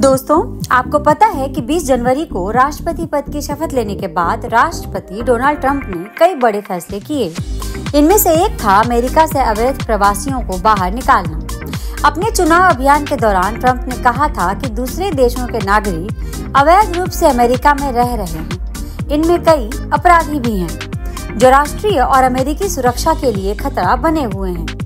दोस्तों, आपको पता है कि 20 जनवरी को राष्ट्रपति पद की शपथ लेने के बाद राष्ट्रपति डोनाल्ड ट्रंप ने कई बड़े फैसले किए। इनमें से एक था अमेरिका से अवैध प्रवासियों को बाहर निकालना। अपने चुनाव अभियान के दौरान ट्रंप ने कहा था कि दूसरे देशों के नागरिक अवैध रूप से अमेरिका में रह रहे हैं। इनमें कई अपराधी भी हैं, जो राष्ट्रीय और अमेरिकी सुरक्षा के लिए खतरा बने हुए हैं।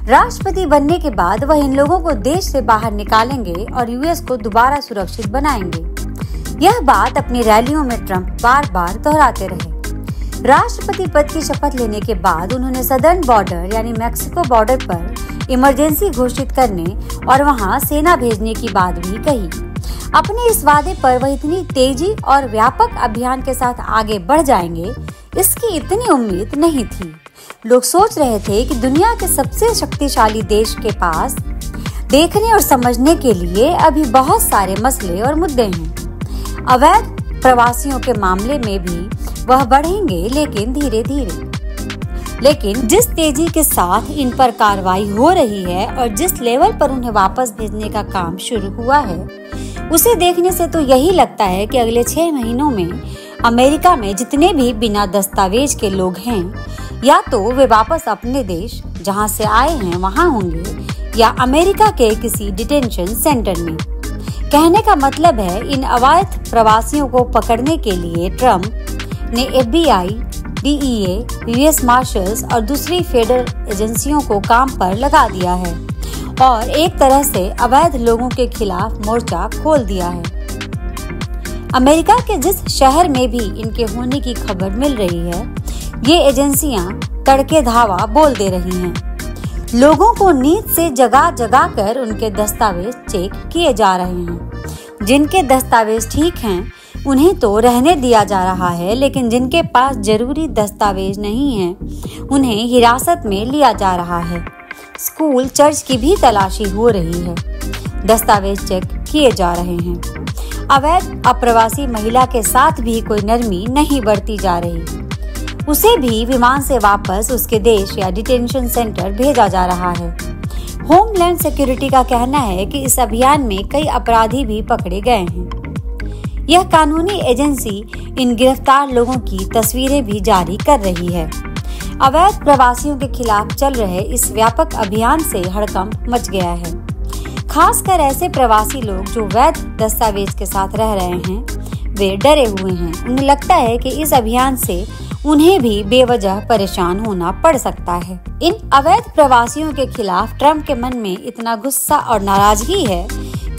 राष्ट्रपति बनने के बाद वह इन लोगों को देश से बाहर निकालेंगे और यूएस को दोबारा सुरक्षित बनाएंगे। यह बात अपनी रैलियों में ट्रंप बार बार दोहराते रहे। राष्ट्रपति पद की शपथ लेने के बाद उन्होंने सदर्न बॉर्डर यानी मैक्सिको बॉर्डर पर इमरजेंसी घोषित करने और वहां सेना भेजने की बात भी कही। अपने इस वादे पर वह इतनी तेजी और व्यापक अभियान के साथ आगे बढ़ जाएंगे, इसकी इतनी उम्मीद नहीं थी। लोग सोच रहे थे कि दुनिया के सबसे शक्तिशाली देश के पास देखने और समझने के लिए अभी बहुत सारे मसले और मुद्दे हैं। अवैध प्रवासियों के मामले में भी वह बढ़ेंगे, लेकिन धीरे धीरे। लेकिन जिस तेजी के साथ इन पर कार्रवाई हो रही है और जिस लेवल पर उन्हें वापस भेजने का काम शुरू हुआ है, उसे देखने से तो यही लगता है कि अगले 6 महीनों में अमेरिका में जितने भी बिना दस्तावेज के लोग हैं, या तो वे वापस अपने देश जहां से आए हैं वहां होंगे, या अमेरिका के किसी डिटेंशन सेंटर में। कहने का मतलब है, इन अवैध प्रवासियों को पकड़ने के लिए ट्रंप ने FBI, DEA, US मार्शल्स और दूसरी फेडरल एजेंसियों को काम पर लगा दिया है और एक तरह से अवैध लोगों के खिलाफ मोर्चा खोल दिया है। अमेरिका के जिस शहर में भी इनके होने की खबर मिल रही है, ये एजेंसियां तड़के धावा बोल दे रही हैं। लोगों को नींद से जगा जगा कर उनके दस्तावेज चेक किए जा रहे हैं। जिनके दस्तावेज ठीक हैं, उन्हें तो रहने दिया जा रहा है, लेकिन जिनके पास जरूरी दस्तावेज नहीं हैं, उन्हें हिरासत में लिया जा रहा है। स्कूल, चर्च की भी तलाशी हो रही है। दस्तावेज चेक किए जा रहे हैं। अवैध अप्रवासी महिला के साथ भी कोई नरमी नहीं बरती जा रही। उसे भी विमान से वापस उसके देश या डिटेंशन सेंटर भेजा जा रहा है। होमलैंड सिक्योरिटी का कहना है कि इस अभियान में कई अपराधी भी पकड़े गए हैं। यह कानूनी एजेंसी इन गिरफ्तार लोगों की तस्वीरें भी जारी कर रही है। अवैध प्रवासियों के खिलाफ चल रहे इस व्यापक अभियान से हड़कंप मच गया है। खासकर ऐसे प्रवासी लोग जो वैध दस्तावेज के साथ रह रहे हैं, वे डरे हुए हैं। उन्हें लगता है कि इस अभियान से उन्हें भी बेवजह परेशान होना पड़ सकता है। इन अवैध प्रवासियों के खिलाफ ट्रंप के मन में इतना गुस्सा और नाराजगी है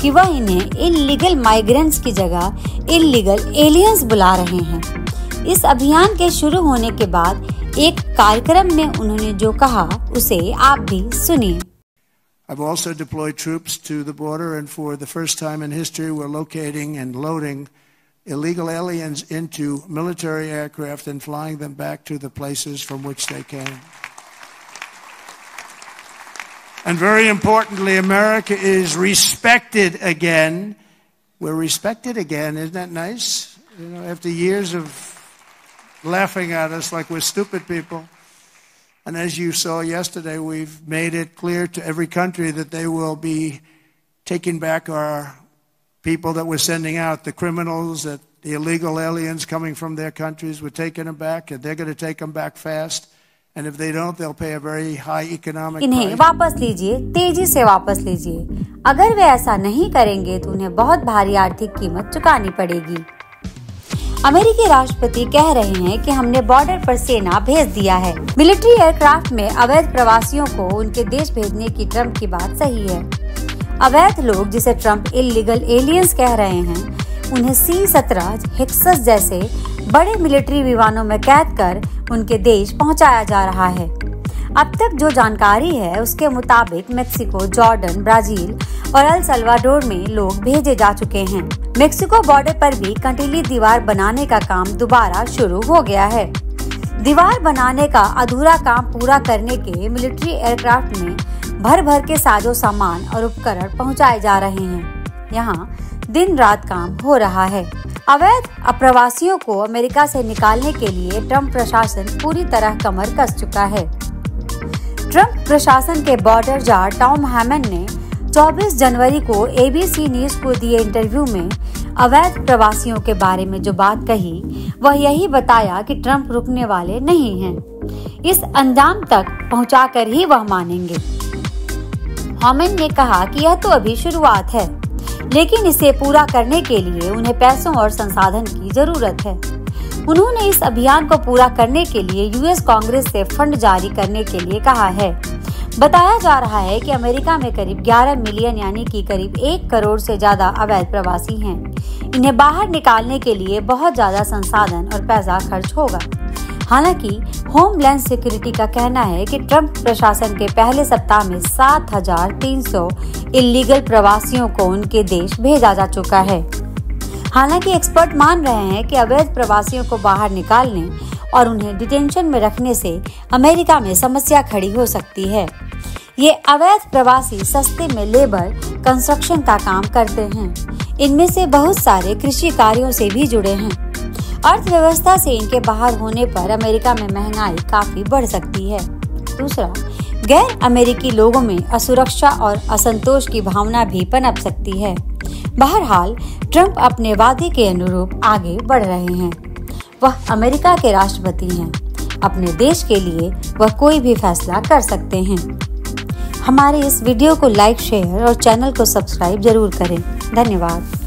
कि वह इन्हें इल्लीगल माइग्रेंट्स की जगह इल्लीगल एलियंस बुला रहे हैं। इस अभियान के शुरू होने के बाद एक कार्यक्रम में उन्होंने जो कहा, उसे आप भी सुनिए। I've also deployed troops to the border, and for the first time in history, we're locating and loading illegal aliens into military aircraft and flying them back to the places from which they came. And very importantly, America is respected again. We're respected again. Isn't that nice? You know, after years of laughing at us like we're stupid people. And as you saw yesterday, we've made it clear to every country that they will be taking back our people that we're sending out, the criminals, that the illegal aliens coming from their countries, we're taking them back, and they're going to take them back fast. And if they don't, they'll pay a very high economic price. इन्हें वापस लीजिए, तेजी से वापस लीजिए। अगर वे ऐसा नहीं करेंगे तो उन्हें बहुत भारी आर्थिक कीमत चुकानी पड़ेगी। अमेरिकी राष्ट्रपति कह रहे हैं कि हमने बॉर्डर पर सेना भेज दिया है। मिलिट्री एयरक्राफ्ट में अवैध प्रवासियों को उनके देश भेजने की ट्रंप की बात सही है। अवैध लोग, जिसे ट्रंप इल्लीगल एलियंस कह रहे हैं, उन्हें C-17 हिक्सस जैसे बड़े मिलिट्री विमानों में कैद कर उनके देश पहुंचाया जा रहा है। अब तक जो जानकारी है, उसके मुताबिक मेक्सिको, जॉर्डन, ब्राजील और अल सल्वाडोर में लोग भेजे जा चुके हैं। मेक्सिको बॉर्डर पर भी कंटीली दीवार बनाने का काम दोबारा शुरू हो गया है। दीवार बनाने का अधूरा काम पूरा करने के मिलिट्री एयरक्राफ्ट में भर भर के साजो सामान और उपकरण पहुंचाए जा रहे हैं। यहाँ दिन रात काम हो रहा है। अवैध अप्रवासियों को अमेरिका से निकालने के लिए ट्रंप प्रशासन पूरी तरह कमर कस चुका है। ट्रंप प्रशासन के बॉर्डर जार टॉम हैमंड ने 24 जनवरी को ABC न्यूज को दिए इंटरव्यू में अवैध प्रवासियों के बारे में जो बात कही वह यही बताया कि ट्रंप रुकने वाले नहीं हैं। इस अंजाम तक पहुंचाकर ही वह मानेंगे। होमैन ने कहा कि यह तो अभी शुरुआत है, लेकिन इसे पूरा करने के लिए उन्हें पैसों और संसाधन की जरूरत है। उन्होंने इस अभियान को पूरा करने के लिए यूएस कांग्रेस से फंड जारी करने के लिए कहा है। बताया जा रहा है कि अमेरिका में करीब 11 मिलियन यानी कि करीब 1 करोड़ से ज्यादा अवैध प्रवासी हैं। इन्हें बाहर निकालने के लिए बहुत ज्यादा संसाधन और पैसा खर्च होगा। हालांकि होमलैंड सिक्योरिटी का कहना है कि ट्रंप प्रशासन के पहले सप्ताह में 7,300 इल्लीगल प्रवासियों को उनके देश भेजा जा चुका है। हालांकि एक्सपर्ट मान रहे हैं कि अवैध प्रवासियों को बाहर निकालने और उन्हें डिटेंशन में रखने से अमेरिका में समस्या खड़ी हो सकती है। ये अवैध प्रवासी सस्ते में लेबर कंस्ट्रक्शन का काम करते हैं। इनमें से बहुत सारे कृषि कार्यों से भी जुड़े हैं। अर्थव्यवस्था से इनके बाहर होने पर अमेरिका में महंगाई काफी बढ़ सकती है। दूसरा, गैर अमेरिकी लोगों में असुरक्षा और असंतोष की भावना भी पनप सकती है। बहरहाल ट्रंप अपने वादे के अनुरूप आगे बढ़ रहे हैं। वह अमेरिका के राष्ट्रपति हैं। अपने देश के लिए वह कोई भी फैसला कर सकते हैं। हमारे इस वीडियो को लाइक, शेयर और चैनल को सब्सक्राइब जरूर करें। धन्यवाद।